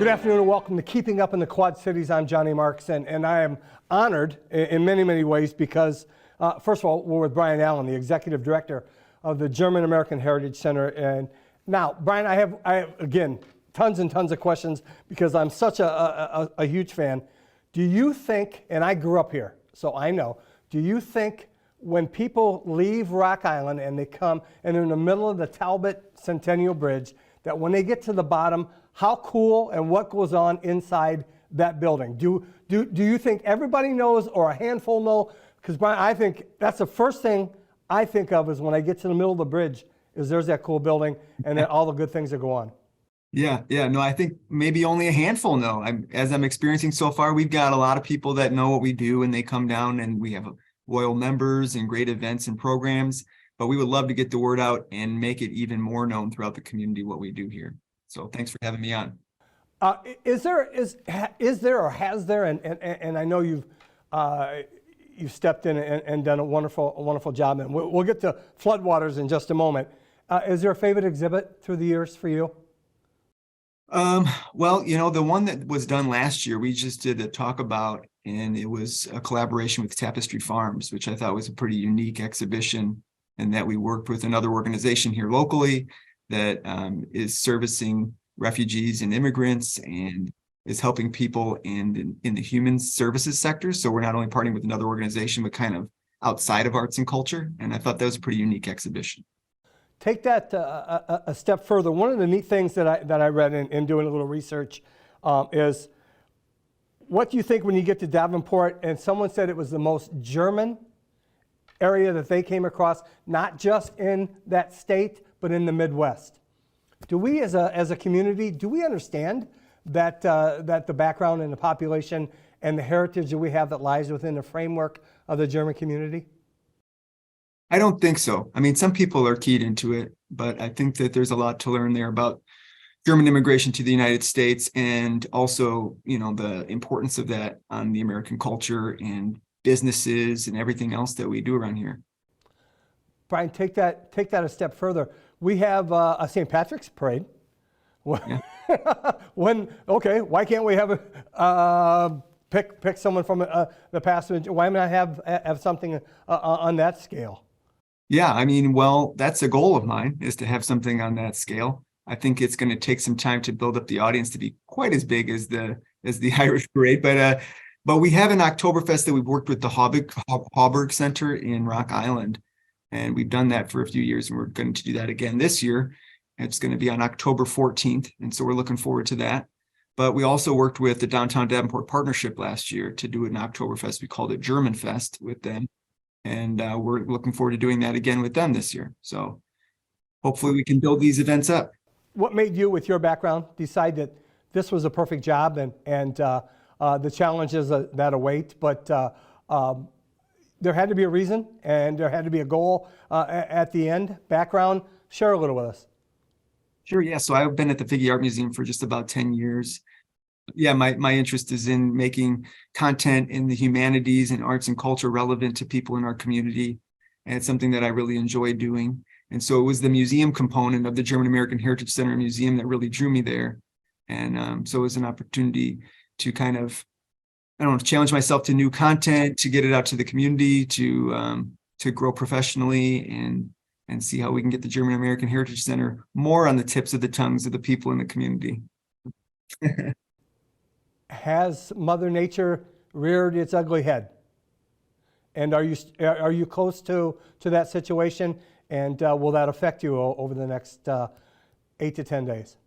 Good afternoon and welcome to Keeping Up in the Quad Cities. I'm Johnny Marx, and I am honored in many, many ways because, first of all, we're with Brian Allen, the Executive Director of the German American Heritage Center. And now, Brian, I have again, tons and tons of questions because I'm such a huge fan. Do you think, and I grew up here, so I know, do you think when people leave Rock Island and they come and they're in the middle of the Talbot Centennial Bridge, that when they get to the bottom, how cool and what goes on inside that building? Do you think everybody knows or a handful know? Because Brian, I think that's the first thing I think of is when I get to the middle of the bridge, is there's that cool building and then all the good things that go on. Yeah. No, I think maybe only a handful know. As I'm experiencing so far, we've got a lot of people that know what we do and they come down and we have loyal members and great events and programs, but we would love to get the word out and make it even more known throughout the community what we do here. So thanks for having me on. Is there or has there, and I know you've stepped in and done a wonderful job, and we'll get to floodwaters in just a moment. Is there a favorite exhibit through the years for you? Well, the one that was done last year, we just did a talk about, and it was a collaboration with Tapestry Farms, which I thought was a pretty unique exhibition, and that we worked with another organization here locally that is servicing refugees and immigrants and is helping people in the human services sector. So we're not only partnering with another organization, but kind of outside of arts and culture. And I thought that was a pretty unique exhibition. Take that a step further. One of the neat things that I read in doing a little research is, what do you think when you get to Davenport? And someone said it was the most German area that they came across, not just in that state, but in the Midwest. Do we, as a community, do we understand that the background and the population and the heritage that we have that lies within the framework of the German community? I don't think so. I mean, some people are keyed into it, but I think that there's a lot to learn there about German immigration to the United States, and also, the importance of that on the American culture and businesses and everything else that we do around here. Brian, take that a step further. We have a St. Patrick's parade. Yeah. Why can't we have pick someone from the past? Why not have something on that scale? Yeah, I mean, well, that's a goal of mine, is to have something on that scale. I think it's going to take some time to build up the audience to be quite as big as the Irish parade, but we have an Oktoberfest that we've worked with the Hauberg Center in Rock Island. And we've done that for a few years, and we're going to do that again this year. It's going to be on October 14th, and so we're looking forward to that. But we also worked with the Downtown Davenport Partnership last year to do an Oktoberfest. We called it German Fest with them, and we're looking forward to doing that again with them this year. So hopefully we can build these events up. What made you, with your background, decide that this was a perfect job and the challenges that await, but there had to be a reason, and there had to be a goal at the end. Background, share a little with us. Sure, yeah. So I've been at the Figge Art Museum for just about 10 years. Yeah, my interest is in making content in the humanities and arts and culture relevant to people in our community. And it's something that I really enjoy doing. And so it was the museum component of the German American Heritage Center Museum that really drew me there. And so it was an opportunity to kind of, challenge myself to new content, to get it out to the community, to grow professionally, and see how we can get the German American Heritage Center more on the tips of the tongues of the people in the community. Has Mother Nature reared its ugly head? And are you close to that situation? And will that affect you over the next 8 to 10 days?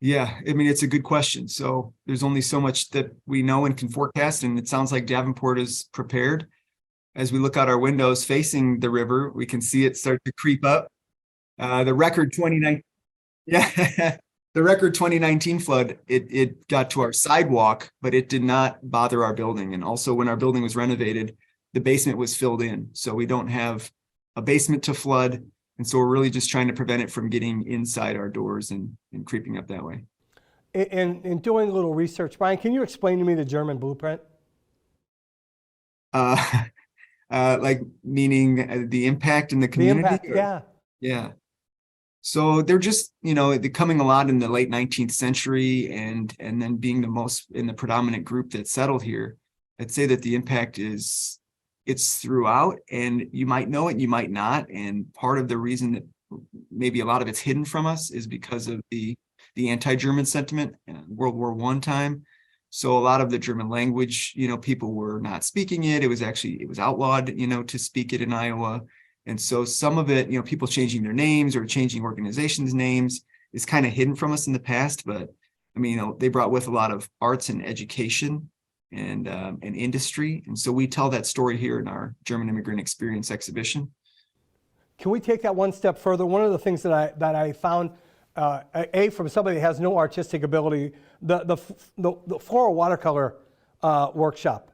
Yeah, I mean, it's a good question. So there's only so much that we know and can forecast, and it sounds like Davenport is prepared. As we look out our windows facing the river, we can see it start to creep up. The record 2019 flood, it got to our sidewalk, but it did not bother our building. And also, when our building was renovated, the basement was filled in. So we don't have a basement to flood. And so we're really just trying to prevent it from getting inside our doors and creeping up that way. In doing a little research, Brian, can you explain to me the German blueprint? Like meaning the impact in the community? The impact, yeah. Yeah. So they're just, they're coming a lot in the late 19th century and then being the most in the predominant group that settled here. I'd say that the impact it's throughout, and you might know it, you might not. And part of the reason that maybe a lot of it's hidden from us is because of the anti-German sentiment in World War I time. So a lot of the German language, people were not speaking it. It was outlawed, to speak it in Iowa. And so some of it, people changing their names or changing organizations' names is kind of hidden from us in the past. But I mean, they brought with a lot of arts and education and industry. And so we tell that story here in our German Immigrant Experience exhibition. Can we take that one step further? One of the things that I found, from somebody that has no artistic ability, the floral watercolor workshop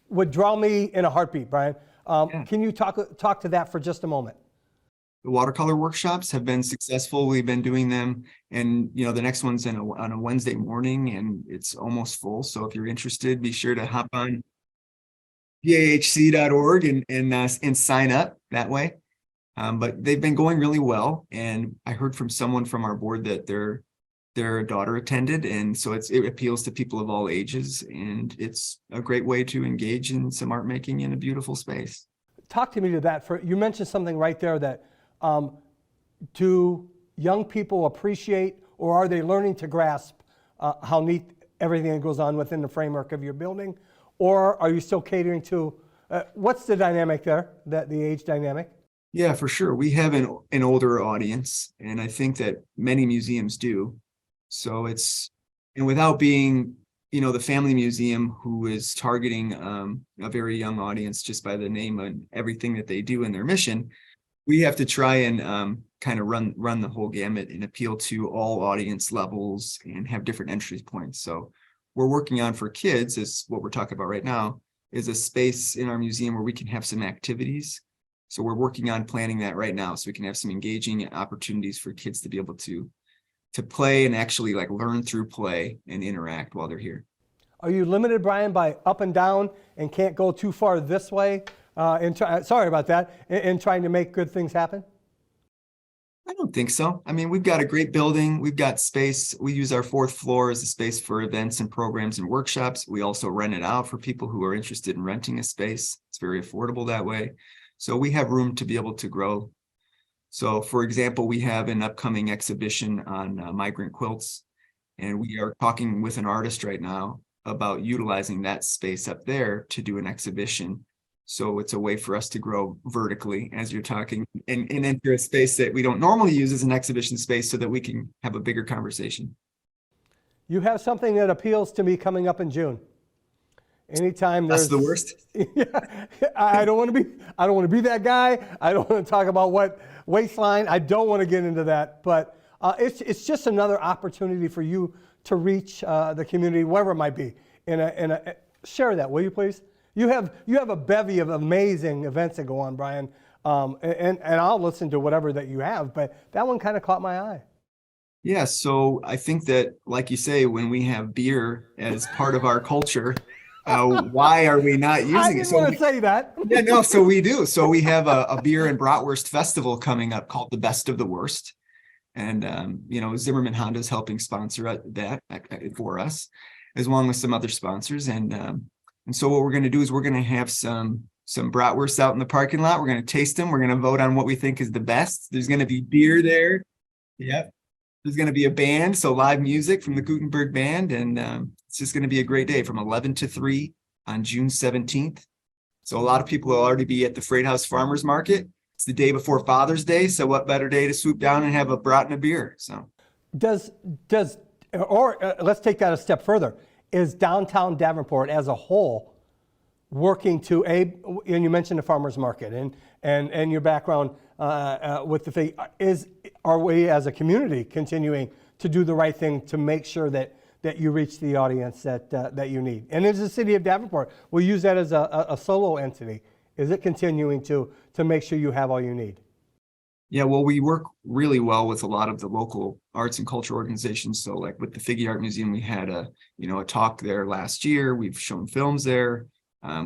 would draw me in a heartbeat, Brian. Can you talk to that for just a moment? The watercolor workshops have been successful. We've been doing them, and the next one's on a Wednesday morning, and it's almost full. So if you're interested, be sure to hop on pahc.org and sign up that way. But they've been going really well, and I heard from someone from our board that their daughter attended, and so it appeals to people of all ages, and it's a great way to engage in some art making in a beautiful space. Talk to me to that. You mentioned something right there that do young people appreciate, or are they learning to grasp how neat everything that goes on within the framework of your building, or are you still catering to what's the dynamic there, the age dynamic? Yeah, for sure. We have an older audience, and I think that many museums do. So and without being, the family museum who is targeting a very young audience just by the name and everything that they do in their mission, we have to try and kind of run the whole gamut and appeal to all audience levels and have different entry points. So we're working on for kids, is what we're talking about right now, is a space in our museum where we can have some activities. So we're working on planning that right now, so we can have some engaging opportunities for kids to be able to play and actually like learn through play and interact while they're here. Are you limited, Brian, by up and down and can't go too far this way? Sorry about that. In trying to make good things happen? I don't think so. I mean, we've got a great building. We've got space. We use our 4th floor as a space for events and programs and workshops. We also rent it out for people who are interested in renting a space. It's very affordable that way. So we have room to be able to grow. So for example, we have an upcoming exhibition on migrant quilts, and we are talking with an artist right now about utilizing that space up there to do an exhibition. So it's a way for us to grow vertically as you're talking and enter a space that we don't normally use as an exhibition space so that we can have a bigger conversation. You have something that appeals to me coming up in June. Anytime That's the worst. I don't want to be that guy. I don't want to talk about what waistline. I don't want to get into that. But it's just another opportunity for you to reach the community, wherever it might be. Share that, will you please? You have a bevy of amazing events that go on, Brian, and I'll listen to whatever that you have. But that one kind of caught my eye. Yeah, so I think that, like you say, when we have beer as part of our culture, why are we not using it? I didn't want to say that. Yeah, no, so we do. So we have a beer and bratwurst festival coming up called the Best of the Worst. And, Zimmerman Honda is helping sponsor that for us, as well as some other sponsors. And so what we're going to do is we're going to have some bratwursts out in the parking lot. We're going to taste them. We're going to vote on what we think is the best. There's going to be beer there. Yep. There's going to be a band, so live music from the Gutenberg Band, and it's just going to be a great day from 11 to 3 on June 17th. So a lot of people will already be at the Freight House Farmers Market. It's the day before Father's Day, so what better day to swoop down and have a brat and a beer? So, let's take that a step further. Is downtown Davenport as a whole working to and you mentioned the farmers market and your background with the thing, are we as a community continuing to do the right thing to make sure that you reach the audience that you need? And as the city of Davenport, we'll use that as a solo entity. Is it continuing to make sure you have all you need? Yeah, well, we work really well with a lot of the local arts and culture organizations. So like with the Figge Art Museum, we had a talk there last year. We've shown films there.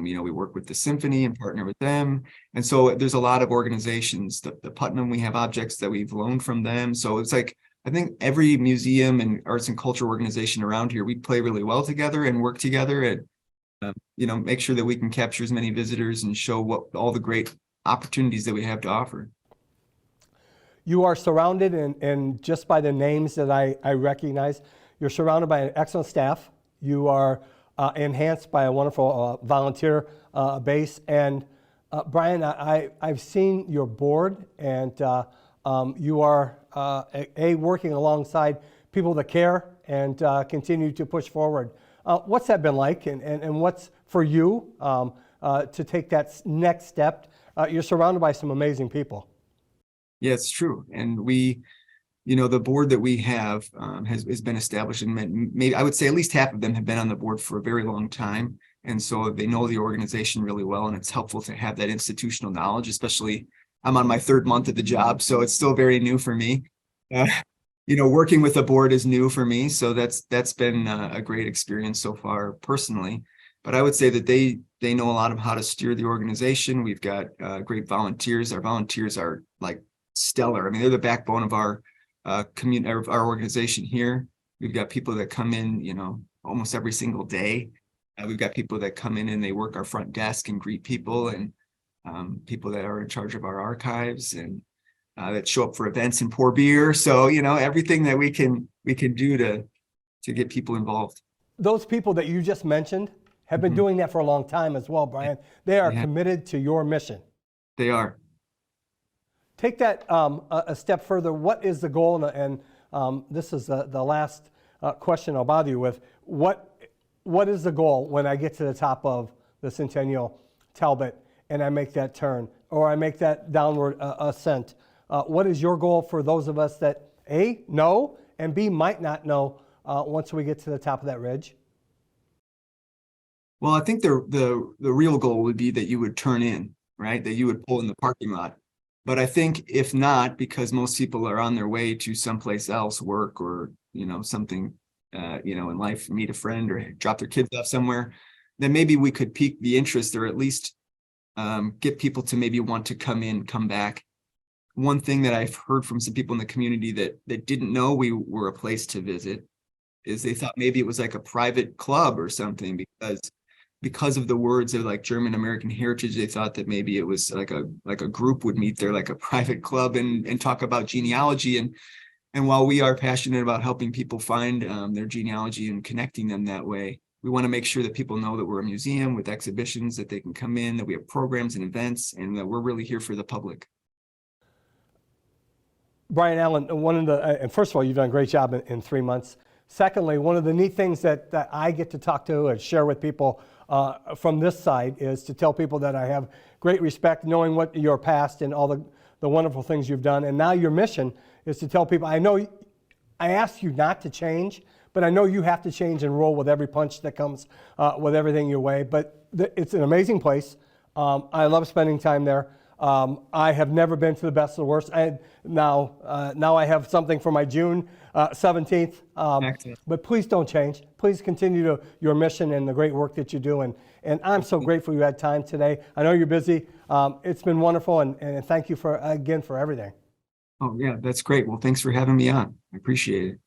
We work with the symphony and partner with them. And so there's a lot of organizations, the Putnam, we have objects that we've loaned from them. So it's like, I think every museum and arts and culture organization around here, we play really well together and work together and, make sure that we can capture as many visitors and show what all the great opportunities that we have to offer. You are surrounded, and just by the names that I recognize, you're surrounded by an excellent staff. You are enhanced by a wonderful volunteer base. And Brian, I've seen your board, and you are working alongside people that care and continue to push forward. What's that been like, and what's for you to take that next step? You're surrounded by some amazing people. Yeah, it's true. And we, the board that we have has been established, and maybe I would say at least half of them have been on the board for a very long time. And so they know the organization really well, and it's helpful to have that institutional knowledge, especially I'm on my 3rd month of the job, so it's still very new for me. Working with a board is new for me, so that's been a great experience so far personally. But I would say that they know a lot of how to steer the organization. We've got great volunteers. Our volunteers are like stellar. I mean, they're the backbone of our community, our organization here. We've got people that come in, almost every single day. We've got people that come in and they work our front desk and greet people, and people that are in charge of our archives and that show up for events and pour beer. So, everything that we can do to get people involved. Those people that you just mentioned have been doing that for a long time as well, Brian. They are committed to your mission. They are. Take that a step further. What is the goal? And this is the last question I'll bother you with. What is the goal when I get to the top of the Centennial Talbot and I make that turn, or I make that downward ascent? What is your goal for those of us that A, know, and B, might not know once we get to the top of that ridge? Well, I think the real goal would be that you would turn in, right? That you would pull in the parking lot. But I think if not, because most people are on their way to someplace else, work or, something, in life, meet a friend or drop their kids off somewhere, then maybe we could pique the interest, or at least get people to maybe want to come back. One thing that I've heard from some people in the community that didn't know we were a place to visit is they thought maybe it was like a private club or something, because of the words of like German American heritage. They thought that maybe it was like a group would meet there, like a private club, and talk about genealogy. And while we are passionate about helping people find their genealogy and connecting them that way, we want to make sure that people know that we're a museum with exhibitions, that they can come in, that we have programs and events, and that we're really here for the public. Brian Allen, and first of all, you've done a great job in 3 months. Secondly, one of the neat things that I get to talk to and share with people from this side is to tell people that I have great respect, knowing what your past and all the wonderful things you've done. And now your mission is to tell people, I know I ask you not to change, but I know you have to change and roll with every punch that comes with everything your way. But it's an amazing place. I love spending time there. I have never been to the best of the worst. Now I have something for my June 17th. But please don't change. Please continue your mission and the great work that you do. And I'm so grateful you had time today. I know you're busy. It's been wonderful, and thank you again for everything. Oh, yeah, that's great. Well, thanks for having me on. I appreciate it.